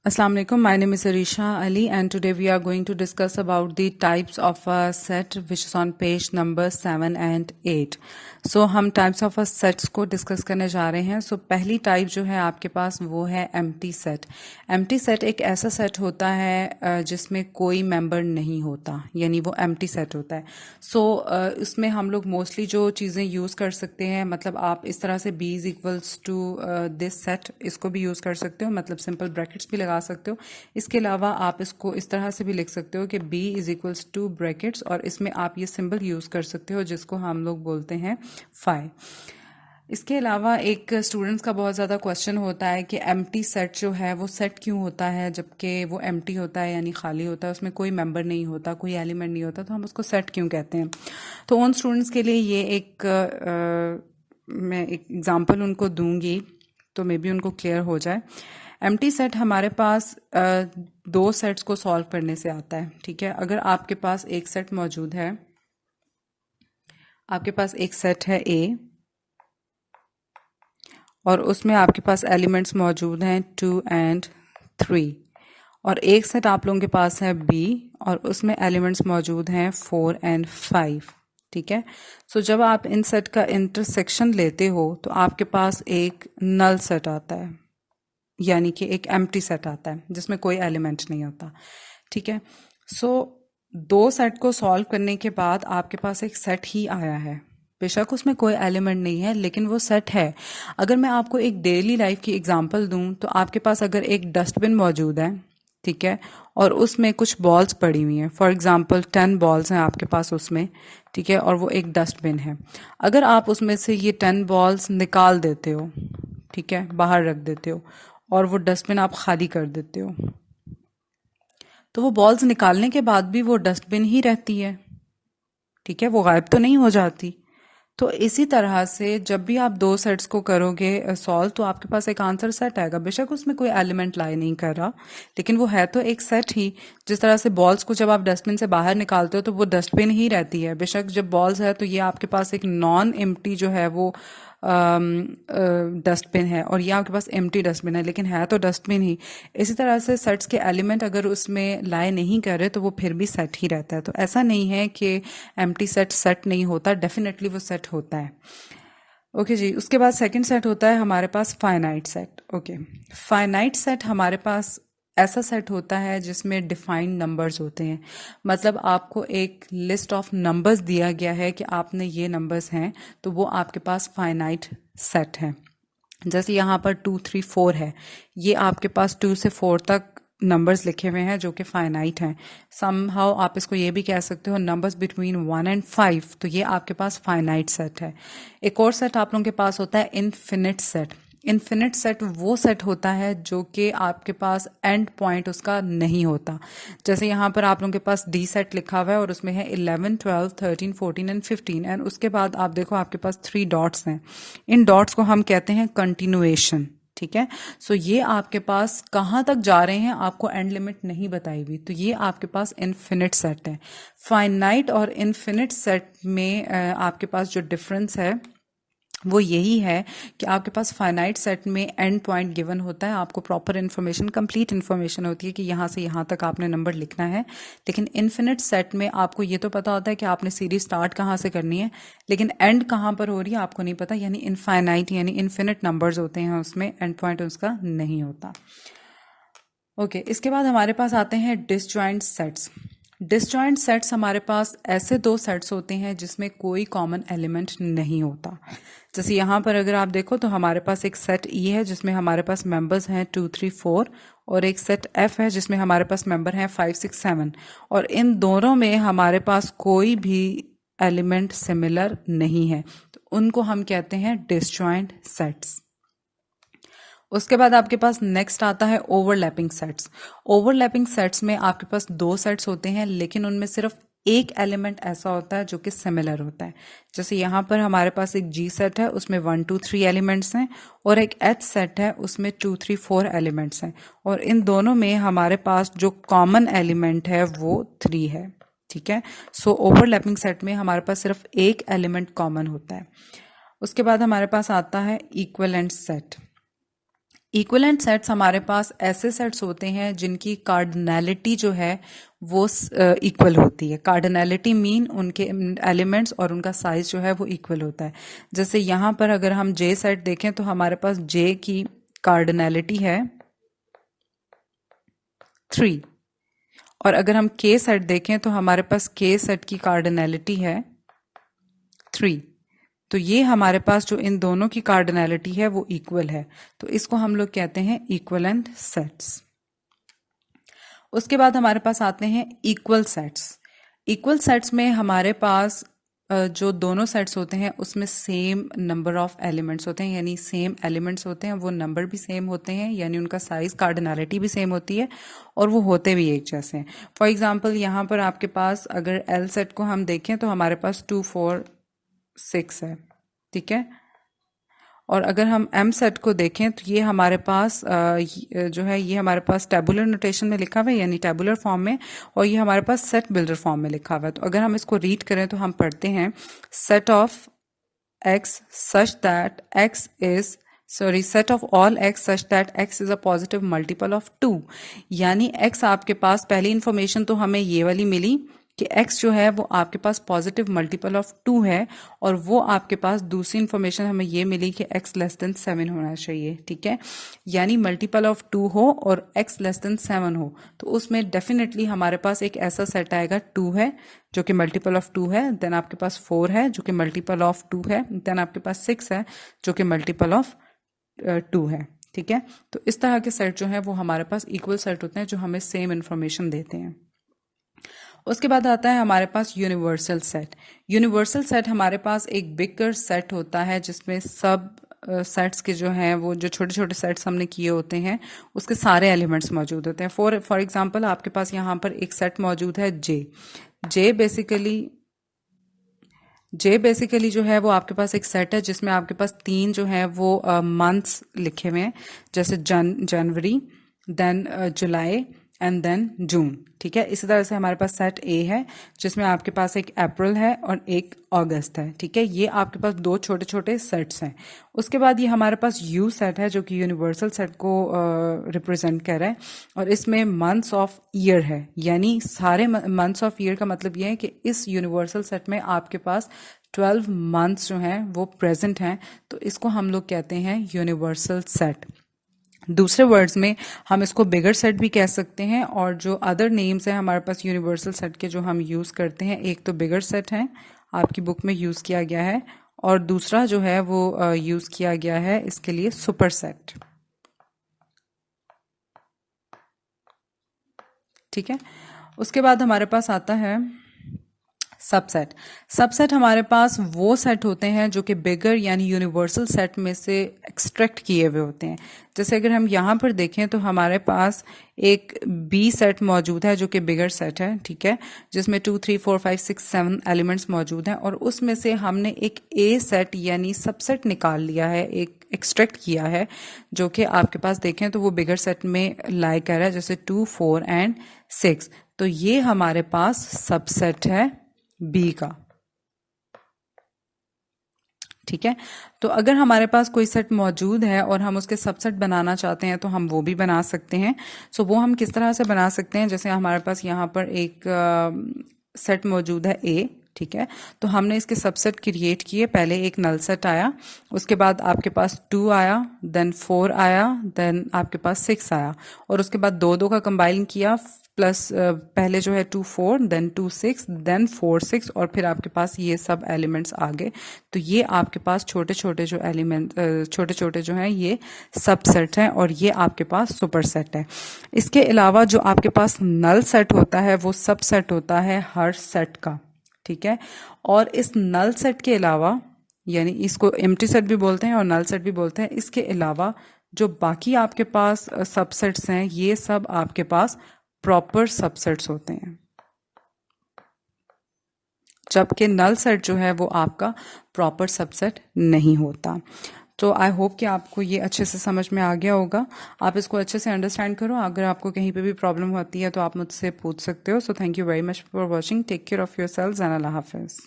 Assalamu alaikum. My name is Arisha Ali, and today we are going to discuss about the types of a set, which is on page number 7 and 8. So हम types of a sets को discuss करने जा रहे हैं. So पहली type जो है आपके पास वो है empty set. Empty set एक ऐसा set होता है जिसमें कोई member नहीं होता, यानी वो empty set होता है. So इसमें हम लोग mostly जो चीज़ें use कर सकते हैं, मतलब आप इस तरह से b is equals to this set इसको भी use कर सकते हो, मतलब simple brackets भी लगा सकते हो. इसके अलावा आप इसको इस तरह से भी लिख सकते हो कि b is equals to brackets और इसमें आप ये सिंबल यूज कर सकते हो जिसको हम लोग बोलते हैं फाई. इसके अलावा एक स्टूडेंट्स का बहुत ज़्यादा क्वेश्चन होता है कि एम्प्टी सेट जो है वो सेट क्यों होता है जबकि वो एम्प्टी होता है, यानी खाली होता है, उसमें कोई मेंबर नहीं होता, कोई एलिमेंट नहीं होता, तो हम उसको सेट क्यों कहते हैं. तो उन स्टूडेंट्स के लिए ये मैं एक एग्जांपल उनको दूंगी तो मे बी उनको क्लियर हो जाए. एम्प्टी सेट हमारे पास दो सेट्स को सॉल्व करने से आता है. ठीक है, अगर आपके पास एक सेट मौजूद है, आपके पास एक सेट है ए और उसमें आपके पास एलिमेंट्स मौजूद हैं 2 and 3, और एक सेट आप लोगों के पास है बी और उसमें एलिमेंट्स मौजूद हैं 4 and 5. ठीक है, सो जब आप इन सेट का इंटरसेक्शन लेते हो तो आपके पास एक नल सेट आता है, यानी कि एक एम्प्टी सेट आता है जिसमें कोई एलिमेंट नहीं होता. ठीक है, सो दो सेट को सॉल्व करने के बाद आपके पास एक सेट ही आया है, बेशक उसमें कोई एलिमेंट नहीं है लेकिन वो सेट है. अगर मैं आपको एक डेली लाइफ की एग्जांपल दूं तो आपके पास अगर एक डस्टबिन मौजूद है, ठीक है, और उसमें कुछ बॉल्स पड़ी हुई हैं, फॉर एग्जांपल 10 बॉल्स हैं आपके पास उसमें, ठीक है, और वो एक डस्टबिन है. अगर आप उसमें से ये 10 बॉल्स निकाल देते हो, ठीक है, बाहर रख देते हो और वो डस्टबिन आप खाली कर देते हो, तो वो बॉल्स निकालने के बाद भी वो डस्टबिन ही रहती है. ठीक है, वो गायब तो नहीं हो जाती. तो इसी तरह से जब भी आप दो सेट्स को करोगे सॉल्व तो आपके पास एक आंसर सेट आएगा, बेशक उसमें कोई एलिमेंट लाई नहीं कर रहा लेकिन वो है तो एक सेट ही. जिस तरह से बॉल्स को जब आप डस्टबिन से बाहर निकालते हो तो वो डस्टबिन ही रहती है, बेशक जब बॉल्स है तो ये आपके पास एक नॉन एम्प्टी जो है वो डस्टबिन है और ये आपके पास एम्प्टी डस्टबिन है लेकिन है तो डस्टबिन ही. इसी तरह से सेट्स के एलिमेंट अगर उसमें लाई नहीं कर रहे तो वो फिर भी सेट ही रहता है. तो ऐसा नहीं है कि एम्प्टी सेट सेट नहीं होता, डेफिनेटली वो सेट होता है. ओके जी, उसके बाद सेकंड सेट होता है हमारे पास finite set. Okay, finite set हमारे पास ऐसा सेट होता है जिसमें डिफाइंड नंबर्स होते हैं, मतलब आपको एक लिस्ट ऑफ नंबर्स दिया गया है कि आपने ये नंबर्स हैं, तो वो आपके पास फाइनाइट सेट है. जैसे यहाँ पर 2 3 4 है, ये आपके पास 2 से 4 तक नंबर्स लिखे हुए हैं जो कि फाइनाइट हैं. समहाउ आप इसको ये भी कह सकते हो नंबर्स बिटवीन 1 and 5, तो ये आपके पास फाइनाइट सेट है. एक और सेट आप लोगों के पास होता है इनफिनिट सेट. इनफिनिट सेट वो सेट होता है जो कि आपके पास एंड पॉइंट उसका नहीं होता. जैसे यहाँ पर आप लोगों के पास डी सेट लिखा हुआ है और उसमें है 11 12 13 14 and 15, एंड उसके बाद आप देखो आपके पास 3 डॉट्स हैं. इन डॉट्स को हम कहते हैं कंटिन्यूएशन. ठीक है, सो ये आपके पास कहाँ तक जा रहे हैं आपको एंड लिमिट नहीं बताई हुई, तो ये आपके पास इनफिनिट सेट है. फाइनाइट और इनफिनिट सेट में आपके पास जो डिफरेंस है वो यही है कि आपके पास फाइनाइट सेट में एंड पॉइंट गिवन होता है, आपको प्रॉपर इन्फॉर्मेशन, कंप्लीट इन्फॉर्मेशन होती है कि यहाँ से यहाँ तक आपने नंबर लिखना है. लेकिन इनफिनिट सेट में आपको ये तो पता होता है कि आपने सीरीज स्टार्ट कहाँ से करनी है लेकिन एंड कहाँ पर हो रही है आपको नहीं पता, यानी इनफाइनाइट यानी इनफिनिट नंबर्स होते हैं उसमें, एंड पॉइंट उसका नहीं होता. ओके, इसके बाद हमारे पास आते हैं डिसजॉइंट सेट्स. डिसजॉइंट सेट्स हमारे पास ऐसे दो सेट्स होते हैं जिसमें कोई कॉमन एलिमेंट नहीं होता. जैसे यहाँ पर अगर आप देखो तो हमारे पास एक सेट ई है जिसमें हमारे पास मेंबर्स हैं 2 3 4, और एक सेट एफ है जिसमें हमारे पास मेंबर हैं 5 6 7, और इन दोनों में हमारे पास कोई भी एलिमेंट सिमिलर नहीं है, तो उनको हम कहते हैं डिसजॉइंट सेट्स. उसके बाद आपके पास नेक्स्ट आता है ओवरलैपिंग सेट्स. ओवरलैपिंग सेट्स में आपके पास दो सेट्स होते हैं लेकिन उनमें सिर्फ एक एलिमेंट ऐसा होता है जो कि सिमिलर होता है. जैसे यहाँ पर हमारे पास एक जी सेट है, उसमें 1 2 3 एलिमेंट्स हैं, और एक एच सेट है उसमें 2 3 4 एलिमेंट्स हैं, और इन दोनों में हमारे पास जो कॉमन एलिमेंट है वो 3 है. ठीक है, सो ओवरलैपिंग सेट में हमारे पास सिर्फ एक एलिमेंट कॉमन होता है. उसके बाद हमारे पास आता है इक्विवेलेंट सेट. इक्विवेलेंट सेट्स हमारे पास ऐसे सेट्स होते हैं जिनकी कार्डिनैलिटी जो है वो इक्वल होती है। कार्डिनैलिटी मीन उनके एलिमेंट्स और उनका साइज जो है वो इक्वल होता है। जैसे यहाँ पर अगर हम जे सेट देखें तो हमारे पास जे की कार्डिनैलिटी है 3, और अगर हम के सेट देखें तो हमारे पास के सेट की कार्डिनैलिटी है 3। तो ये हमारे पास जो इन दोनों की कार्डिनैलिटी है वो इक्वल है, तो इसको हम लोग कहते हैं इक्विवेलेंट सेट्स। उसके बाद हमारे पास आते हैं इक्वल सेट्स। इक्वल सेट्स में हमारे पास जो दोनों सेट्स होते हैं उसमें सेम नंबर ऑफ एलिमेंट्स होते हैं, यानी सेम एलिमेंट्स होते हैं, वो नंबर भी सेम होते हैं, यानी उनका साइज कार्डिनैलिटी भी सेम होती है और वो होते भी एक जैसे हैं। फॉर एग्जांपल यहाँ पर आपके पास अगर एल सेट को हम देखें तो हमारे पास 2 4 6 है, ठीक है। और अगर हम एम सेट को देखें तो ये हमारे पास जो है ये हमारे पास टैबुलर नोटेशन में लिखा हुआ है, यानी टैबुलर फॉर्म में, और ये हमारे पास सेट बिल्डर फॉर्म में लिखा हुआ है। तो अगर हम इसको रीड करें तो हम पढ़ते हैं set of x such that x is set of all x such that x is a positive multiple of 2, यानी एक्स आपके पास पहली इंफॉर्मेशन तो हमें ये वाली मिली कि x जो है वो आपके पास पॉजिटिव मल्टीपल ऑफ 2 है, और वो आपके पास दूसरी इंफॉर्मेशन हमें ये मिली कि x लेस देन 7 होना चाहिए, ठीक है। यानी मल्टीपल ऑफ 2 हो और x लेस देन 7 हो तो उसमें डेफिनेटली हमारे पास एक ऐसा सेट आएगा 2 है जो कि मल्टीपल ऑफ 2 है, देन आपके पास 4 है जो कि मल्टीपल ऑफ 2 है, देन आपके पास 6 है जो कि मल्टीपल ऑफ 2 है, ठीक है। तो इस तरह के सेट जो है वो हमारे पास इक्वल सेट होते हैं जो हमें सेम इंफॉर्मेशन देते हैं। उसके बाद आता है हमारे पास यूनिवर्सल सेट। यूनिवर्सल सेट हमारे पास एक बिगर सेट होता है जिसमें सब सेट्स के जो हैं वो जो छोटे छोटे सेट्स हमने किए होते हैं उसके सारे एलिमेंट्स मौजूद होते हैं। फॉर एग्जांपल आपके पास यहाँ पर एक सेट मौजूद है जे बेसिकली जो है वो आपके पास एक सेट है जिसमें आपके पास 3 जो है वो मंथ्स लिखे हुए हैं, जैसे जनवरी, then July and then June, ठीक है। इसी तरह से हमारे पास सेट ए है जिसमें आपके पास एक अप्रैल है और एक अगस्त है, ठीक है। ये आपके पास 2 छोटे छोटे सेट्स हैं। उसके बाद ये हमारे पास यू सेट है जो कि यूनिवर्सल सेट को रिप्रेजेंट कर रहा है, और इसमें मंथ्स ऑफ ईयर है, यानी सारे मंथ्स ऑफ ईयर का मतलब ये है कि इस यूनिवर्सल सेट में आपके पास 12 मंथ्स जो हैं वो प्रेजेंट हैं, तो इसको हम लोग कहते हैं यूनिवर्सल सेट। दूसरे वर्ड्स में हम इसको बिगर सेट भी कह सकते हैं, और जो अदर नेम्स हैं हमारे पास यूनिवर्सल सेट के जो हम यूज़ करते हैं, एक तो बिगर सेट है आपकी बुक में यूज़ किया गया है, और दूसरा जो है वो यूज़ किया गया है इसके लिए सुपर सेट, ठीक है। उसके बाद हमारे पास आता है सबसेट। सबसेट हमारे पास वो सेट होते हैं जो कि बिगर यानी यूनिवर्सल सेट में से एक्सट्रैक्ट किए हुए होते हैं। जैसे अगर हम यहाँ पर देखें तो हमारे पास एक बी सेट मौजूद है जो कि बिगर सेट है, ठीक है, जिसमें 2 3 4 5 6 7 एलिमेंट्स मौजूद हैं, और उसमें से हमने एक ए सेट यानी सबसेट निकाल लिया है, एक एक्सट्रैक्ट किया है जो कि आपके पास देखें तो वो बिगर सेट में लाई कर रहा है, जैसे 2 4 एंड 6। तो ये हमारे पास सबसेट है बी का, ठीक है। तो अगर हमारे पास कोई सेट मौजूद है और हम उसके सबसेट बनाना चाहते हैं तो हम वो भी बना सकते हैं। सो वो हम किस तरह से बना सकते हैं, जैसे हमारे पास यहाँ पर एक सेट मौजूद है ए, ठीक है। तो हमने इसके सबसेट क्रिएट किए, पहले एक नल सेट आया, उसके बाद आपके पास 2 आया, देन 4 आया, देन आपके पास 6 आया, और उसके बाद 2 का कंबाइन किया, प्लस पहले जो है 2 4 देन 2 6 देन 4 6, और फिर आपके पास ये सब एलिमेंट्स आ गए। तो ये आपके पास छोटे छोटे जो एलिमेंट छोटे छोटे जो हैं ये सबसेट हैं, और ये आपके पास सुपर सेट है। इसके अलावा जो आपके पास नल सेट होता है वो सबसेट होता है हर सेट का, ठीक है। और इस नल सेट के अलावा, यानी इसको एम्प्टी सेट भी बोलते हैं और नल सेट भी बोलते हैं, इसके अलावा जो बाकी आपके पास सबसेट्स हैं ये सब आपके पास प्रॉपर सबसेट्स होते हैं, जबकि नल सेट जो है वो आपका प्रॉपर सबसेट नहीं होता। तो आई होप कि आपको ये अच्छे से समझ में आ गया होगा, आप इसको अच्छे से अंडरस्टैंड करो। अगर आपको कहीं पे भी प्रॉब्लम होती है तो आप मुझसे पूछ सकते हो। So thank you very much for watching, take care of yourselves and Allah हाफिज़।